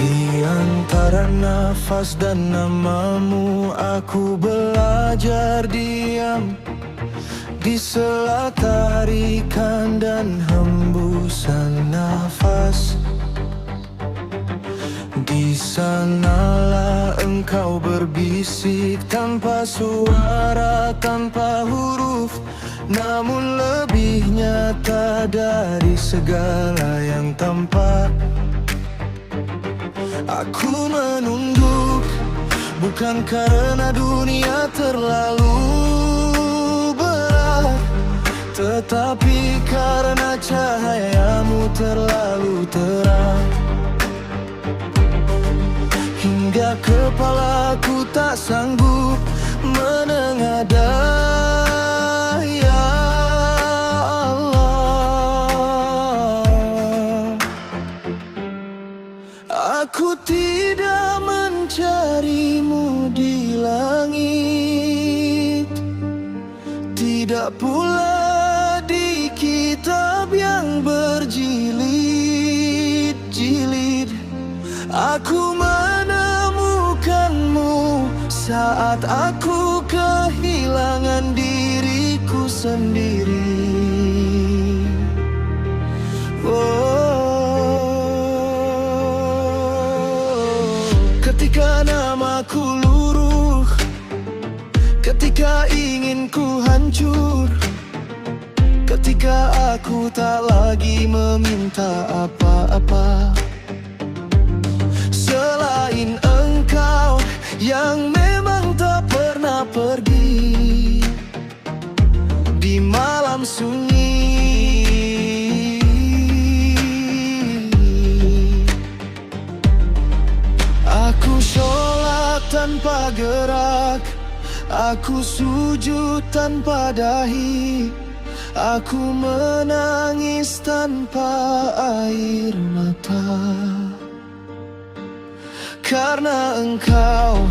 Di antara nafas dan namamu aku belajar diam. Di sela tarikan dan hembusan nafas, di sanalah engkau berbisik tanpa suara, tanpa huruf, namun lebih nyata dari segala yang tampak. Aku menunduk, bukan karena dunia terlalu berat, tetapi karena cahayamu terlalu terang. Hingga kepalaku tak sanggup menengadah, ya Allah. Aku tidak mencarimu di langit, tidak pula di kitab yang berjilid-jilid. Aku menemukanmu saat aku kehilangan diriku sendiri. Ketika namaku luruh, ketika ingin ku hancur, ketika aku tak lagi meminta apa-apa selain engkau yang memang tak pernah pergi di malam sunyi. Aku sholat tanpa gerak, aku sujud tanpa dahi, aku menangis tanpa air mata. Karena engkau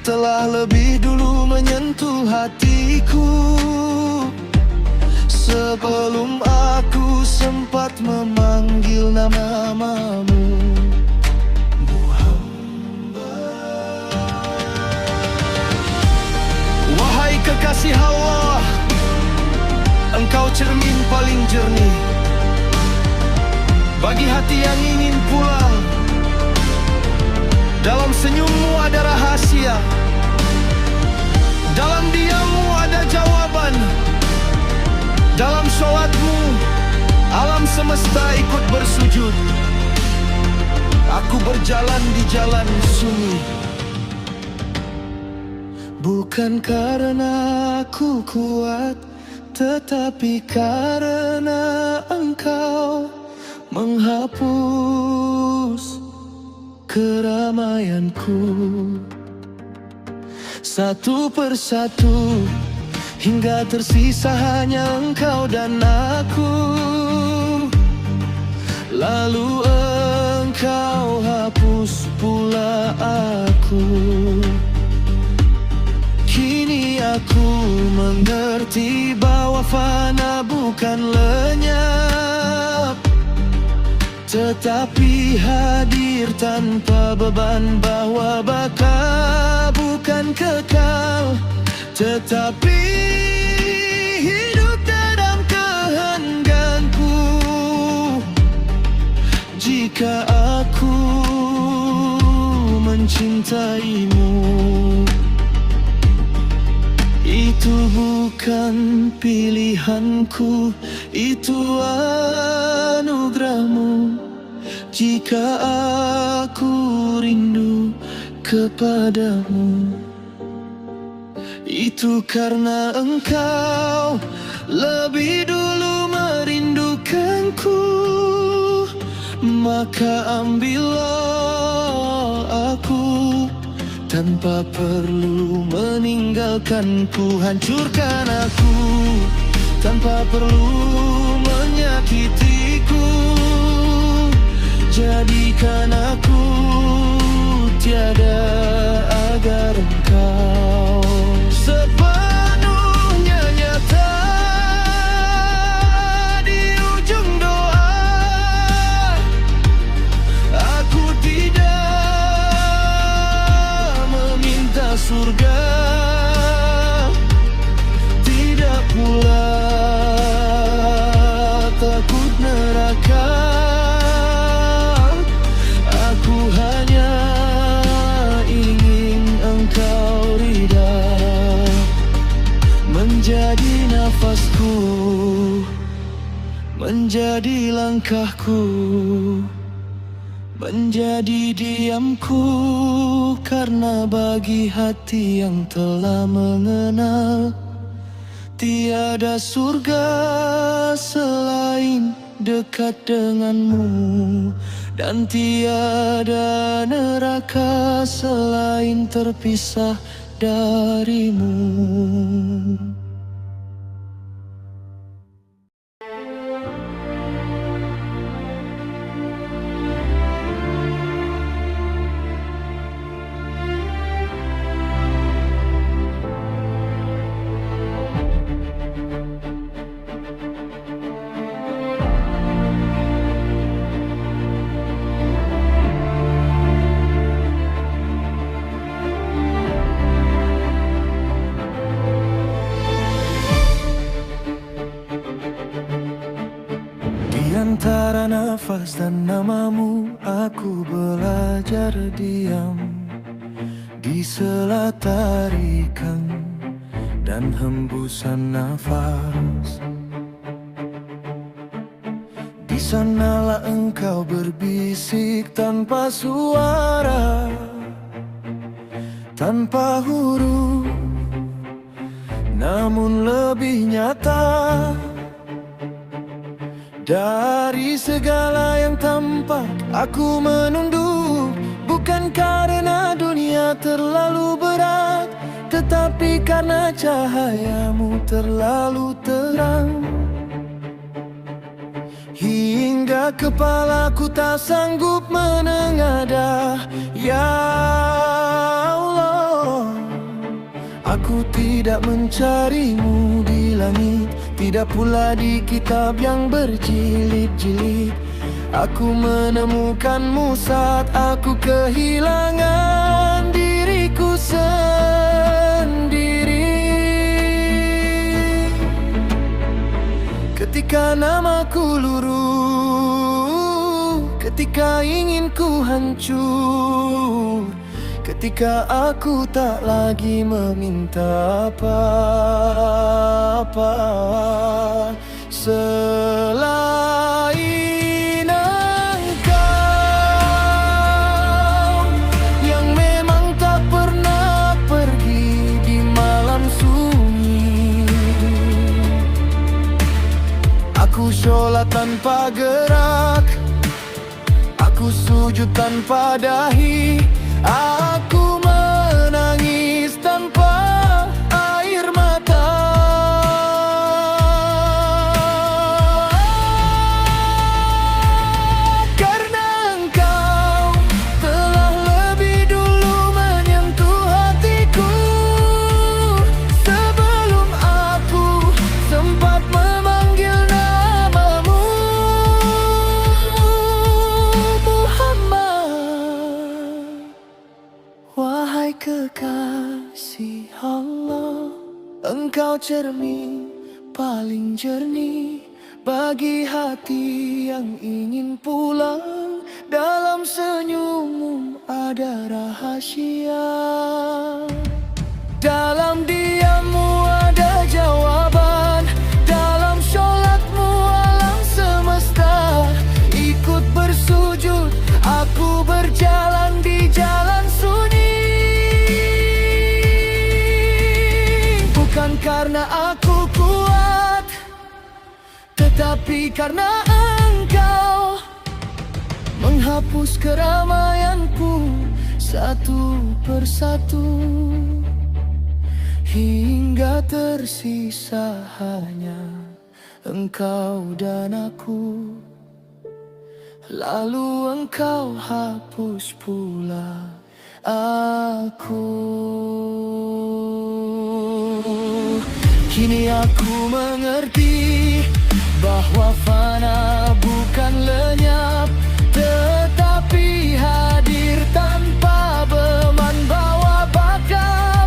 telah lebih dulu menyentuh hatiku, sebelum aku sempat memanggil namamu. Wahai kekasih Allah, engkau cermin paling jernih bagi hati yang ingin pulang. Dalam senyummu ada rahasia, dalam diammu ada jawaban. Dalam sholatmu alam semesta ikut bersujud. Aku berjalan di jalan sunyi, bukan karena aku kuat, tetapi karena engkau menghapus keramaianku. Satu persatu hingga tersisa hanya engkau dan aku. Lalu engkau hapus pula aku. Kini aku mengerti bahwa fana bukan lenyap, tetapi hadir tanpa beban, bahwa baka bukan kekal, tetapi hidup dalam kehendakku. Jika aku mencintaimu, itu bukan pilihanku, itu anugerahmu. Jika aku rindu kepadamu, itu karena engkau lebih dulu merindukanku. Maka ambillah aku tanpa perlu meninggalkanku. Hancurkan aku tanpa perlu menyakitiku. Jadikan aku tiada agar engkau sepenuhnya nyata. Di ujung doa aku tidak surga, tidak pula takut neraka. Aku hanya ingin engkau ridha, menjadi nafasku, menjadi langkahku, menjadi diamku. Karena bagi hati yang telah mengenal, tiada surga selain dekat denganmu, dan tiada neraka selain terpisah darimu. Antara nafas dan namamu, aku belajar diam di sela tarikan dan hembusan nafas. Di sanalah engkau berbisik tanpa suara, tanpa huruf, namun lebih nyata. Dari segala yang tampak, aku menunduk, bukan karena dunia terlalu berat, tetapi karena cahayamu terlalu terang. Hingga kepalaku tak sanggup menengadah. Ya Allah, aku tidak mencarimu di langit, tidak pula di kitab yang berjilid-jilid. Aku menemukanmu saat aku kehilangan diriku sendiri. Ketika namaku luruh, ketika ingin ku hancur, ketika aku tak lagi meminta apa-apa selain engkau, yang memang tak pernah pergi di malam sunyi. Aku sholat tanpa gerak, aku sujud tanpa dahi, aku menangis tanpa air mata. Karena engkau telah lebih dulu menyentuh hatiku, sebelum aku sempat memanggil namamu, Muhammad. Wahai kekasih Allah, engkau cermin paling jernih bagi hati yang ingin pulang. Dalam senyummu ada rahasia, dalam diammu ada jawaban, dalam sholatmu alam semesta ikut bersujud. Aku berjalan di jalan sunyi, bukan karena aku kuat, tetapi karena engkau menghapus keramaianku satu persatu, hingga tersisa hanya engkau dan aku. Lalu engkau hapus pula aku. Kini aku mengerti bahwa fana bukan lenyap, tetapi hadir tanpa beban bawa baka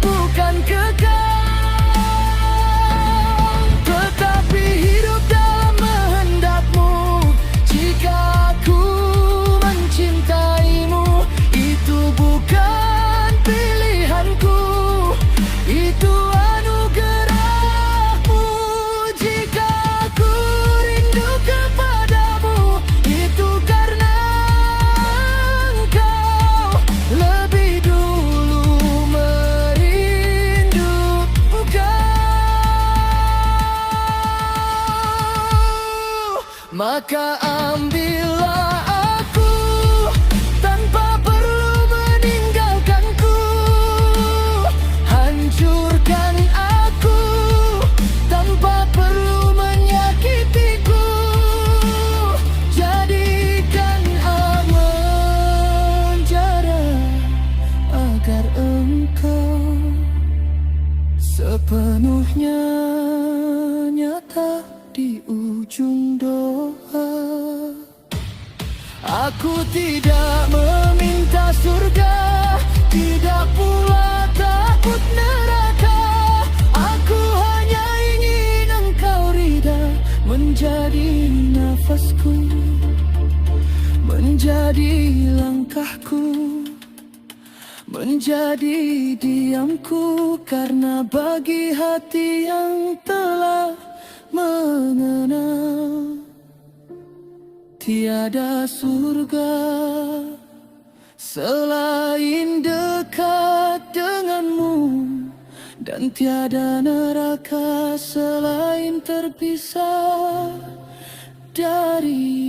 maka ambillah aku tanpa perlu meninggalkanku. Hancurkan aku tanpa perlu menyakitiku. Jadikan amanjara agar engkau sepenuhnya nyata di ujung doa. Aku tidak meminta surga, tidak pula takut neraka. Aku hanya ingin engkau ridha, menjadi nafasku, menjadi langkahku, menjadi diamku. Karena bagi hati yang telah mengenal, tiada surga selain dekat denganmu, dan tiada neraka selain terpisah dari